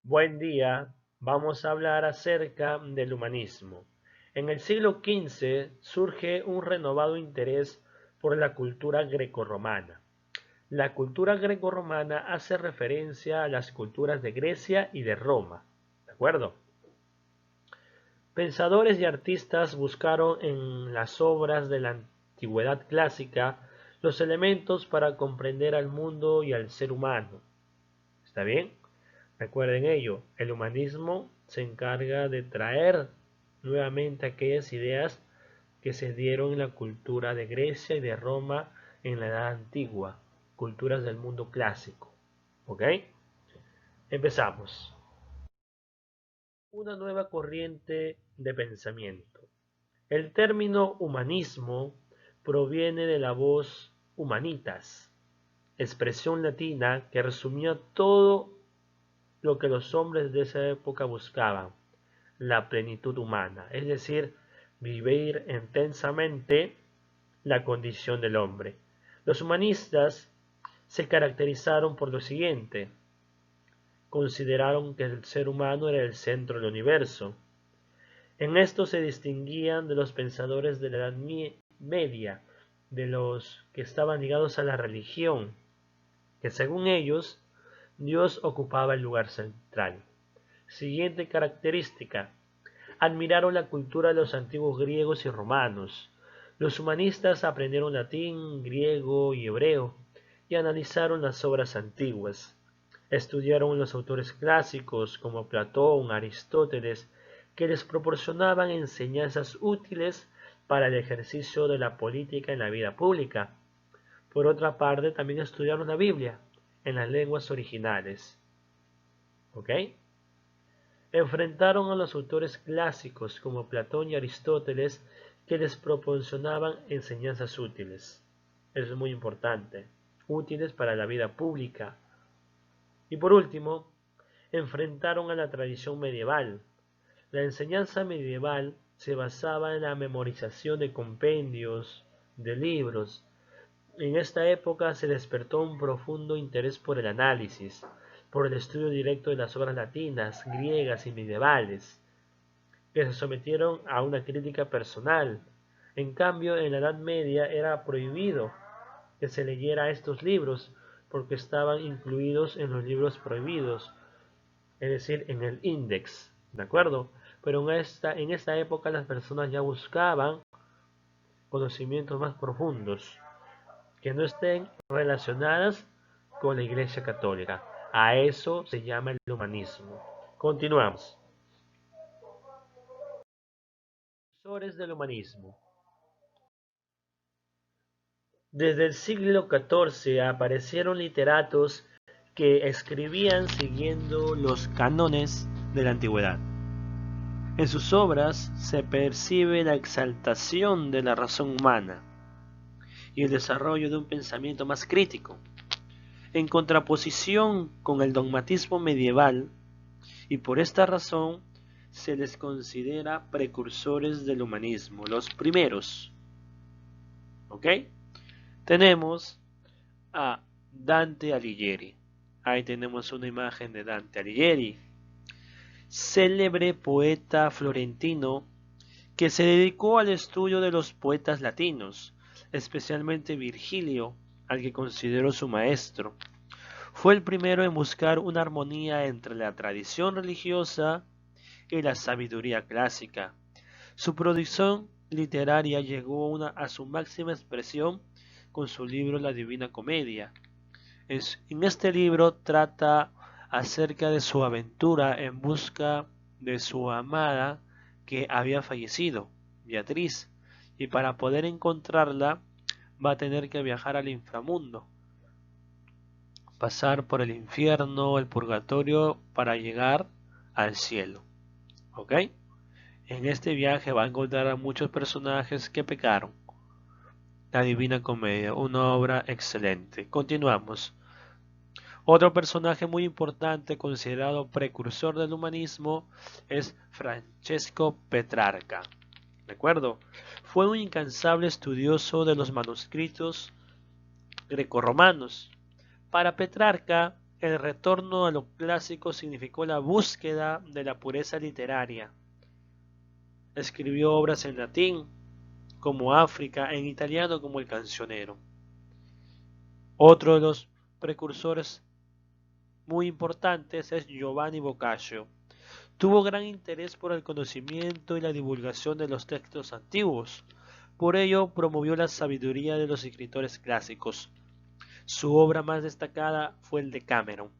Buen día, vamos a hablar acerca del humanismo. En el siglo XV surge un renovado interés por la cultura grecorromana. La cultura grecorromana hace referencia a las culturas de Grecia y de Roma. ¿De acuerdo? Pensadores y artistas buscaron en las obras de la antigüedad clásica los elementos para comprender al mundo y al ser humano. ¿Está bien? Recuerden ello, el humanismo se encarga de traer nuevamente aquellas ideas que se dieron en la cultura de Grecia y de Roma en la Edad Antigua, culturas del mundo clásico. ¿Ok? Empezamos. Una nueva corriente de pensamiento. El término humanismo proviene de la voz humanitas, expresión latina que resumía todo lo que los hombres de esa época buscaban, la plenitud humana, es decir, vivir intensamente la condición del hombre. Los humanistas se caracterizaron por lo siguiente: consideraron que el ser humano era el centro del universo. En esto se distinguían de los pensadores de la Edad Media, de los que estaban ligados a la religión, que según ellos Dios ocupaba el lugar central. Siguiente característica: admiraron la cultura de los antiguos griegos y romanos. Los humanistas aprendieron latín, griego y hebreo y analizaron las obras antiguas. Estudiaron los autores clásicos como Platón, Aristóteles, que les proporcionaban enseñanzas útiles para el ejercicio de la política en la vida pública. Por otra parte, también estudiaron la Biblia en las lenguas originales. ¿Ok? Enfrentaron a los autores clásicos como Platón y Aristóteles, que les proporcionaban enseñanzas útiles. Eso es muy importante, útiles para la vida pública. Y por último, enfrentaron a la tradición medieval. La enseñanza medieval se basaba en la memorización de compendios, de libros. En esta época se despertó un profundo interés por el análisis, por el estudio directo de las obras latinas, griegas y medievales, que se sometieron a una crítica personal. En cambio, en la Edad Media era prohibido que se leyera estos libros porque estaban incluidos en los libros prohibidos, es decir, en el índex, ¿de acuerdo? Pero en esta época las personas ya buscaban conocimientos más profundos, que no estén relacionadas con la Iglesia Católica. A eso se llama el humanismo. Continuamos. Profesores del humanismo. Desde el siglo XIV aparecieron literatos que escribían siguiendo los cánones de la antigüedad. En sus obras se percibe la exaltación de la razón humana y el desarrollo de un pensamiento más crítico, en contraposición con el dogmatismo medieval, y por esta razón se les considera precursores del humanismo, los primeros. ¿Ok? Tenemos a Dante Alighieri. Ahí tenemos una imagen de Dante Alighieri, célebre poeta florentino que se dedicó al estudio de los poetas latinos, especialmente Virgilio, al que consideró su maestro. Fue el primero en buscar una armonía entre la tradición religiosa y la sabiduría clásica. Su producción literaria llegó a su máxima expresión con su libro La Divina Comedia. En este libro trata acerca de su aventura en busca de su amada que había fallecido, Beatriz, y para poder encontrarla va a tener que viajar al inframundo, pasar por el infierno, el purgatorio para llegar al cielo. ¿Ok? En este viaje va a encontrar a muchos personajes que pecaron. La Divina Comedia, una obra excelente. Continuamos. Otro personaje muy importante, considerado precursor del humanismo, es Francesco Petrarca. ¿De acuerdo? Fue un incansable estudioso de los manuscritos grecorromanos. Para Petrarca, el retorno a lo clásico significó la búsqueda de la pureza literaria. Escribió obras en latín, como África, en italiano como El Cancionero. Otro de los precursores muy importantes es Giovanni Boccaccio. Tuvo gran interés por el conocimiento y la divulgación de los textos antiguos. Por ello promovió la sabiduría de los escritores clásicos. Su obra más destacada fue el Decameron,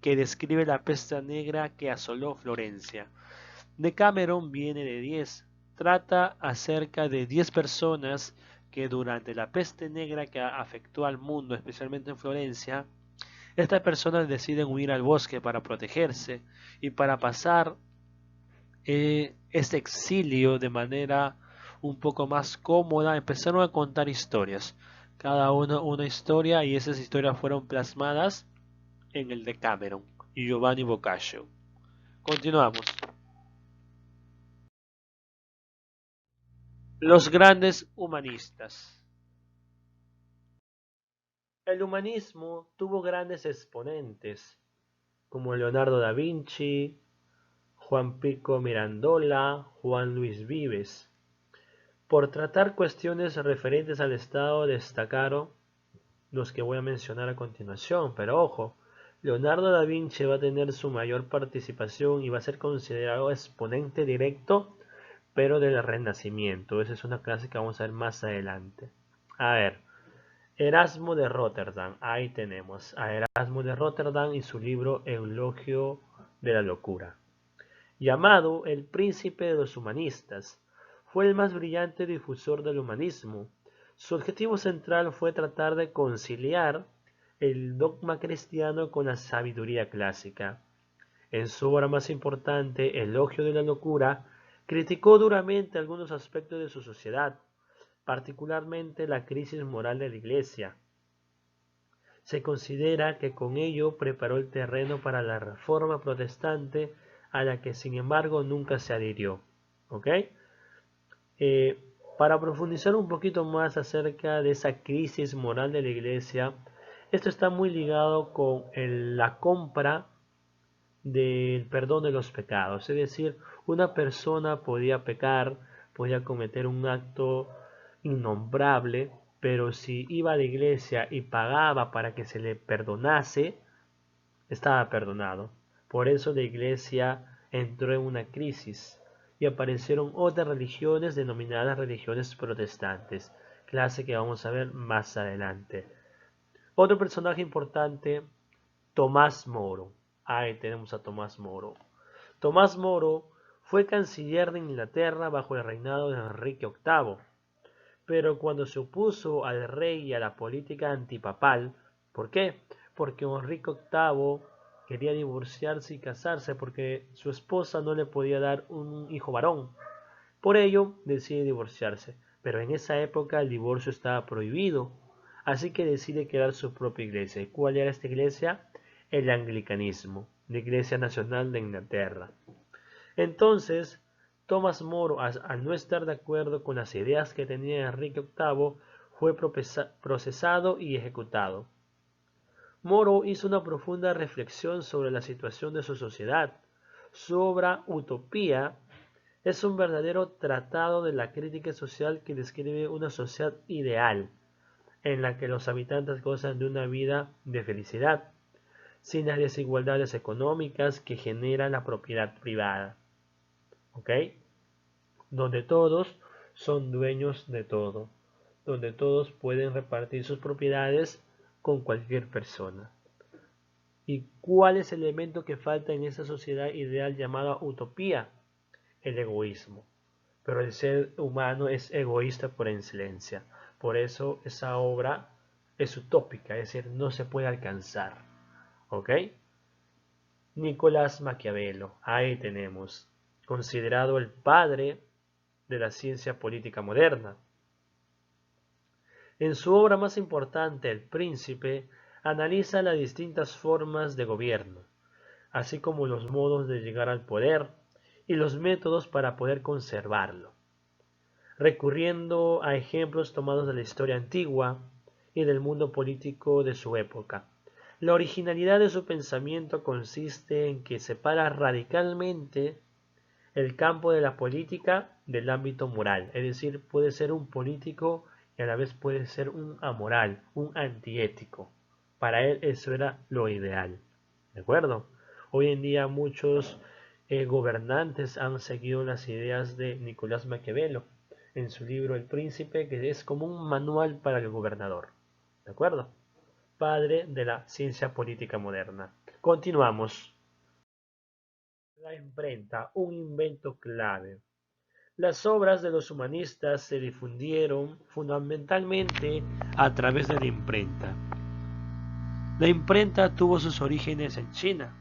que describe la peste negra que asoló Florencia. Decameron viene de 10. Trata acerca de 10 personas que durante la peste negra que afectó al mundo, especialmente en Florencia, estas personas deciden huir al bosque para protegerse y para pasar este exilio de manera un poco más cómoda. Empezaron a contar historias, cada uno una historia, y esas historias fueron plasmadas en el Decameron y Giovanni Boccaccio. Continuamos. Los grandes humanistas. El humanismo tuvo grandes exponentes como Leonardo da Vinci, Juan Pico Mirandola, Juan Luis Vives. Por tratar cuestiones referentes al Estado destacaron los que voy a mencionar a continuación, pero ojo, Leonardo da Vinci va a tener su mayor participación y va a ser considerado exponente directo, pero del Renacimiento. Esa es una clase que vamos a ver más adelante. A ver, Erasmo de Rotterdam, ahí tenemos a Erasmo de Rotterdam y su libro Eulogio de la locura. Llamado el príncipe de los humanistas, fue el más brillante difusor del humanismo. Su objetivo central fue tratar de conciliar el dogma cristiano con la sabiduría clásica. En su obra más importante, Elogio de la locura, criticó duramente algunos aspectos de su sociedad, particularmente la crisis moral de la Iglesia. Se considera que con ello preparó el terreno para la reforma protestante, a la que sin embargo nunca se adhirió. ¿Ok? Para profundizar un poquito más acerca de esa crisis moral de la Iglesia, esto está muy ligado con la compra del perdón de los pecados. Es decir, una persona podía pecar, podía cometer un acto innombrable, pero si iba a la iglesia y pagaba para que se le perdonase, estaba perdonado. Por eso la iglesia entró en una crisis y aparecieron otras religiones denominadas religiones protestantes, clase que vamos a ver más adelante. Otro personaje importante, Tomás Moro. Ahí tenemos a Tomás Moro. Tomás Moro fue canciller de Inglaterra bajo el reinado de Enrique VIII, pero cuando se opuso al rey y a la política antipapal, ¿por qué? Porque Enrique VIII quería divorciarse y casarse porque su esposa no le podía dar un hijo varón. Por ello decide divorciarse, pero en esa época el divorcio estaba prohibido, así que decide crear su propia iglesia. ¿Y cuál era esta iglesia? El anglicanismo, la Iglesia Nacional de Inglaterra. Entonces, Tomás Moro, al no estar de acuerdo con las ideas que tenía Enrique VIII, fue procesado y ejecutado. Moro hizo una profunda reflexión sobre la situación de su sociedad. Su obra Utopía es un verdadero tratado de la crítica social que describe una sociedad ideal, en la que los habitantes gozan de una vida de felicidad, sin las desigualdades económicas que genera la propiedad privada. ¿Ok? Donde todos son dueños de todo, donde todos pueden repartir sus propiedades con cualquier persona. ¿Y cuál es el elemento que falta en esa sociedad ideal llamada utopía? El egoísmo. Pero el ser humano es egoísta por excelencia. Por eso esa obra es utópica, es decir, no se puede alcanzar. ¿Ok? Nicolás Maquiavelo, ahí tenemos, considerado el padre de la ciencia política moderna. En su obra más importante, El Príncipe, analiza las distintas formas de gobierno, así como los modos de llegar al poder y los métodos para poder conservarlo, recurriendo a ejemplos tomados de la historia antigua y del mundo político de su época. La originalidad de su pensamiento consiste en que separa radicalmente el campo de la política del ámbito moral, es decir, puede ser un político y a la vez puede ser un amoral, un antiético. Para él eso era lo ideal, ¿de acuerdo? Hoy en día muchos gobernantes han seguido las ideas de Nicolás Maquiavelo en su libro El Príncipe, que es como un manual para el gobernador, ¿de acuerdo? Padre de la ciencia política moderna. Continuamos. La imprenta, un invento clave. Las obras de los humanistas se difundieron fundamentalmente a través de la imprenta. La imprenta tuvo sus orígenes en China,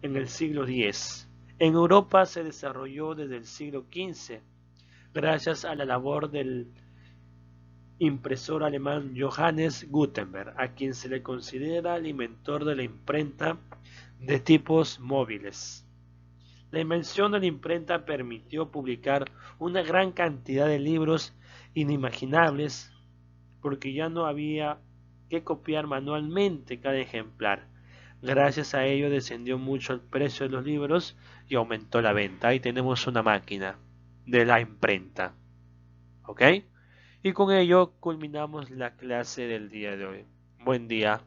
en el siglo X. En Europa se desarrolló desde el siglo XV, gracias a la labor del impresor alemán Johannes Gutenberg, a quien se le considera el inventor de la imprenta de tipos móviles. La invención de la imprenta permitió publicar una gran cantidad de libros inimaginables porque ya no había que copiar manualmente cada ejemplar. Gracias a ello descendió mucho el precio de los libros y aumentó la venta. Ahí tenemos una máquina de la imprenta. ¿Ok? Y con ello culminamos la clase del día de hoy. Buen día.